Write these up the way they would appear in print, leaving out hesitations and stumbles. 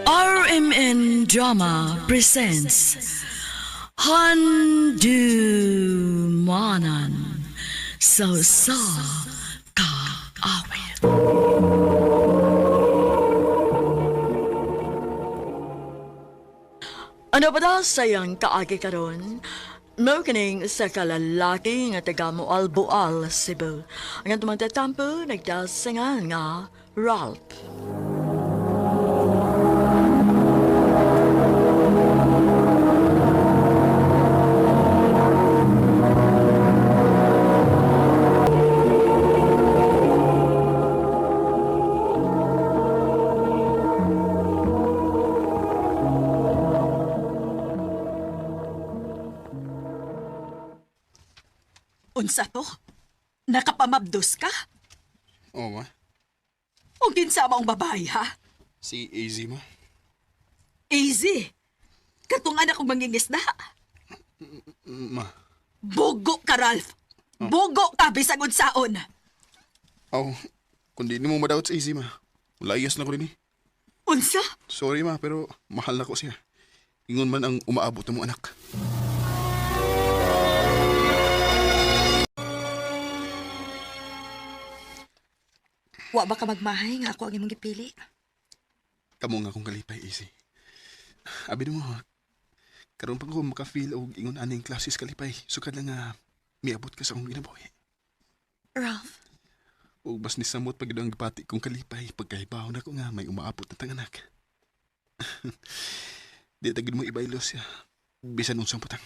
RMN Drama presents Handumanan Sa Kaawit. Ano ba daw sayang kaagi karon? Mao kining sa kalalaki nga taga Moalboal, Cebu. Ang atong magtatampo nagdasangan nga Ralph. Unsa to? Nakapamabdos ka? Oo, ma. O ginsama ang babae, ha? Si AZ, ma. Easy. Katong anak kong mangingisda. Ma. Bugo ka, Ralph. Bugo ka, bisag unsaon. Aw, kung di mo madawat sa AZ, ma. Layas na ko rin eh. Unsa? Sorry, ma, pero mahal na ko siya. Ingon man ang umaabot ng mong anak. Wa ba ka magmahay nga ako ang imong gipili? Kamo nga akong kalipay, AZ. Abi mo, karon pa ko maka-feel og ingon aning klases kalipay. Sukad lang nga miabot ka sa akong ginabuhi. Ralph, O bas ni samot pag ang gipati kong kalipay pagkahibaw na ko nga may umaabot na tanganak. Di tagid mo ibaylo siya. Bisan unsang putang.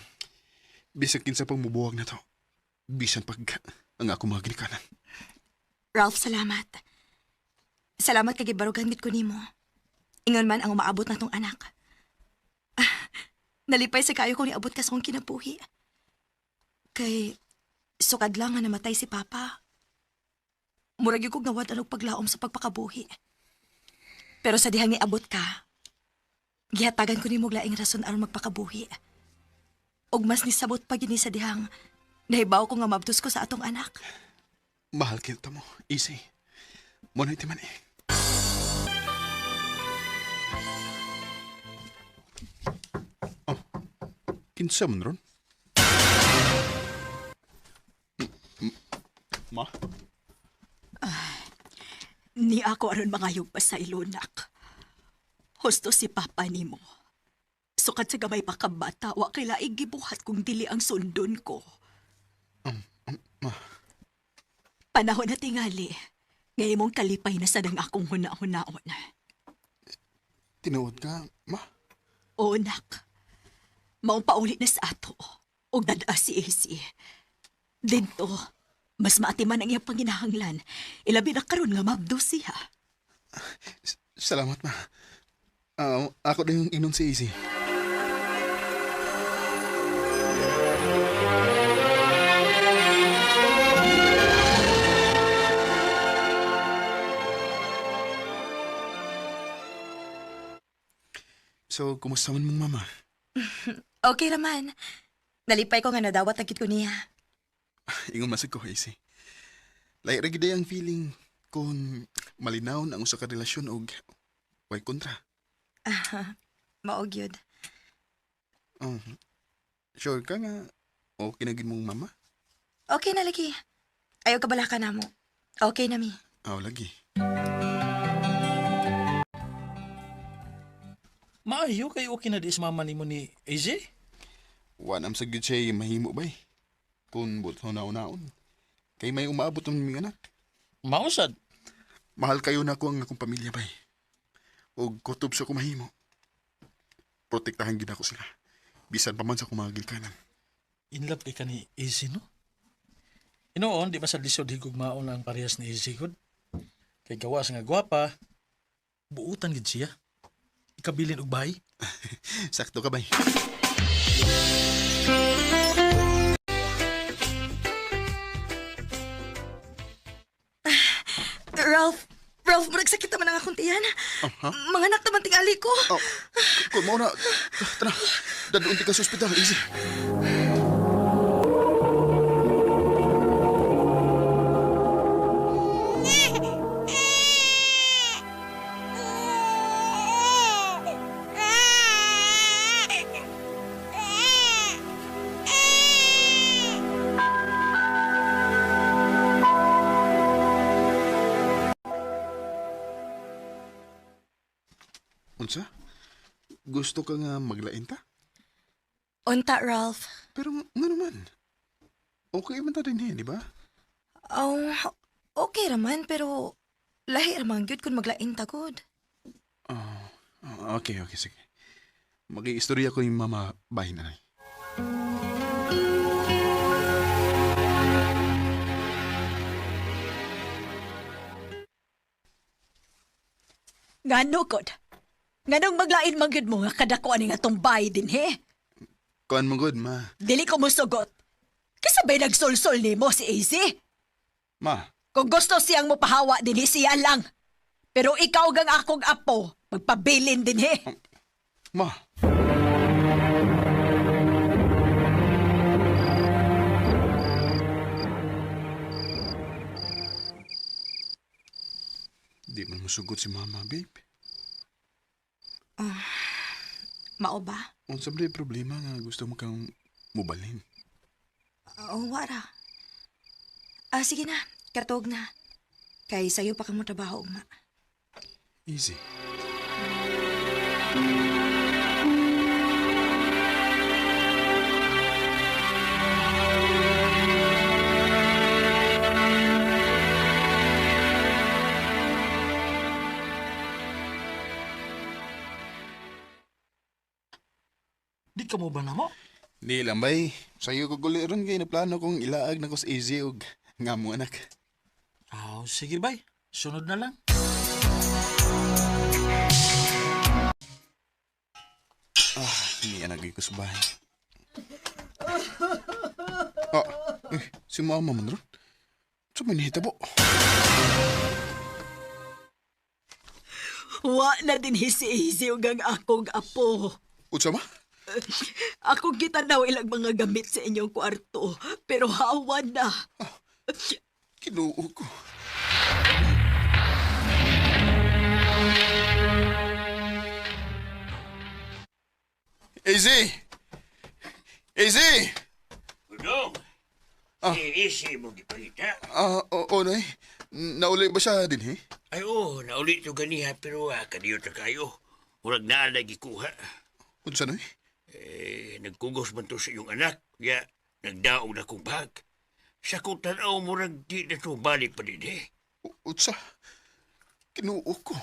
Bisan kinsa pang mubuwag na to. Bisan pag ang ako mga ginikanan. Ralph, salamat. Salamat kay gibarugan gid ko nimo. Ingon man ang umaabot na tong anak. Nalipay sa kayo kung niabot ka sa akong kinabuhi. Kay sukad lang nga namatay si Papa. Murag yung kong nawad anong paglaom sa pagpakabuhi. Pero sa dihang niabot ka, gihatagan ko ni mo laing rason aron magpakabuhi. Og mas nisabot pa gini sa dihang nahibaw ko nga mabtos ko sa atong anak. Mahal kita mo. Easy. Muna iti man eh. Oh. Kinsa man ron? Ma? Ni ako aron mangayog pa sa ilunak. Husto si Papa nimo. Sukat sa gamay pa kabata, wa kay laing gibuhat kung dili ang sundon ko. Ma? Panahon na tingali. Ngayon mong kalipay na sa nang akong huna-hunaon. Tinuod ka, ma? O nak, maong paulit na sa ato. O dadaa si AC. Dito, mas maatiman ang iyang panginahanglan. Ilabi na karon nga mabdo siya. Salamat, ma. Ako din yung inon si Easy. So, kumusta man mong mama? Okay naman. Nalipay ko nga nadawat ang kit ko niya. Ingon masag ko, Easy. Lahi ra gid ang feeling kung malinaw na ang usa ka relasyon og way kontra. Maog yun. Sure ka nga okay na gid mong mama? Okay na lagi. Ayaw ka balaka na mo. Okay na mi. Lagi. Maayo kay okay na di sa mama nimo ni AJ? Wanam sa gid siya mahimo bay. Kung buto na-unaon. Kay may umaabot ng mga anak. Mausad. Mahal kayo na ko ang akong pamilya bay. Og kutob sa kumahimo. Protektahan gid ako sila. Bisan pa man sa kumagil kanan. In love kay ka ni AJ, no? Inoon, di ba sa lisod higog maon ang parehas ni AJ good? Kay gawas nga gwapa, buutan gid siya. Ikabilin og bahay. Sakto ka bay. Ralph, murag sakit naman ang akong tiyan. Mga anak naman tingali ko. Kung mo na, tara, dadun ka sa ospital, Easy. Unsa? Gusto ka nga maglain ta? Unta, Ralph. Pero nga naman. Okay man ta din di ba? Oh, okay raman, pero lahi raman gyud kung maglaing tagod. Okay, sige. Mag-iistorya ko yung mama bahin na. Ngano kod? Nganong maglain manggid mo nga kadako ani nga tumbay din he? Kuan mo good, ma. Dili ko musugot. Kisabay nagsulsol nimo si AC? Ma, Kung gusto siyang mopahawa din siya lang. Pero ikaw gang akong apo, magpabilin din he. ma. Di man masugot si mama, babe. Mao ba? Unsa ba yung problema nga gusto mo kang mubalhin? Wara. Sige na, kartog na. Kay sayo pa ka mo trabaho, ma. Easy. Di ka mo ba na mo? Di lang bay. Sa'yo ko guliron kay na plano kong ilaag na ko sa easy og nga mo anak. Sige bay. Sunod na lang. Hindi anak ko sa bahay. Si mama man ron. Sa may nahitabo. Wa na din si AC gang akong apo. Utsa ba? Akong kita daw ilang mga gamit sa inyong kwarto, pero hawan na. Kinuo ko. Easy! Easy! Udong, isi mo gipalita. Oo, nay. Nauli ba siya din, eh? Ay, naulit yung ganiha, pero kaniyo na kayo. Murag na lagi kuha. Unsa, nay? Nagkugos man to sa iyong anak, kaya nagdaog na kong bag. Sa kong tanaw, murag di na to balik pa din eh. Utsa. Kinuo ko.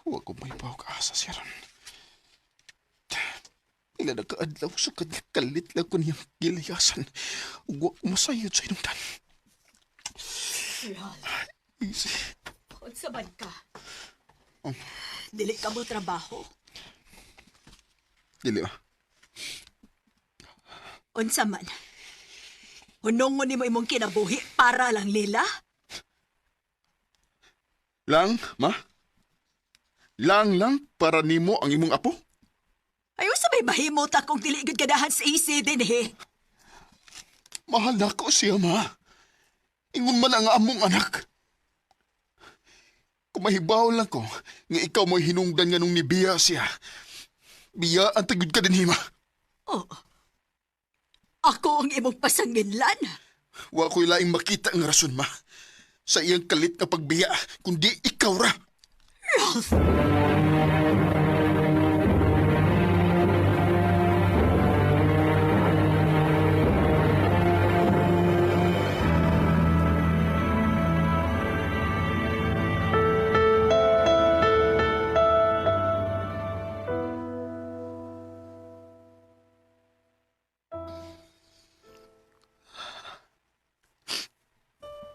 Huwag ko may pawag-asa siya ron. Ila nagkaadlaw sa kalit lang ko niyang gilayasan. Huwag ko masayod sa inungdan. Easy. Unsa man ka? Dili ka mo trabaho. Dili ah. Unsa man? Hunong mo ni mo imong kinabuhi para lang nila? Lang, ma? Lang para nimo ang imong apo? Ayaw sa may mahimot akong dili gud kadahan sa AC din he. Mahal na ko siya, ma. Ingon man ang among anak. Kung mahibaw lang ko, nga ikaw mo'y hinungdan nga nung nibiya siya. Biya ang tagod ka din, hima. Oh. Ako ang imong pasanginlan. Wa ko'y laing makita ang rason, ma. Sa iyang kalit na pagbiya, kundi ikaw ra. Ralph!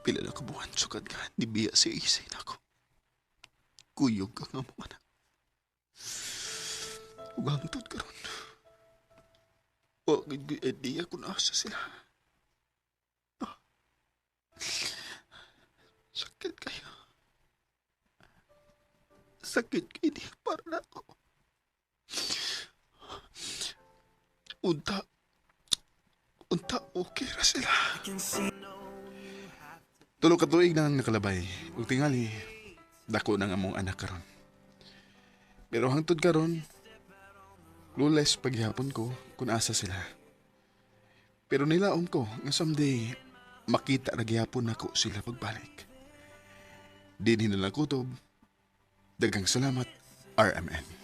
Pila na kabuhan sukad ka, nibiya si Isay na ako. Kuyog ka nga mong anak. Ugangtod ka ron. Huwag idea kung asa sila. Sakit kayo. Sakit kayo di para na ako. Unta okay ra sila. Tulog ka tuig na nakalabay. Ug tingali, dako na nga mong anak karon. Pero hangtod karon, lules paghihapon ko kung asa sila. Pero nilaom ko nga someday makita na gihapon nako sila pagbalik. Di nila kutob. Daghang salamat, RMN.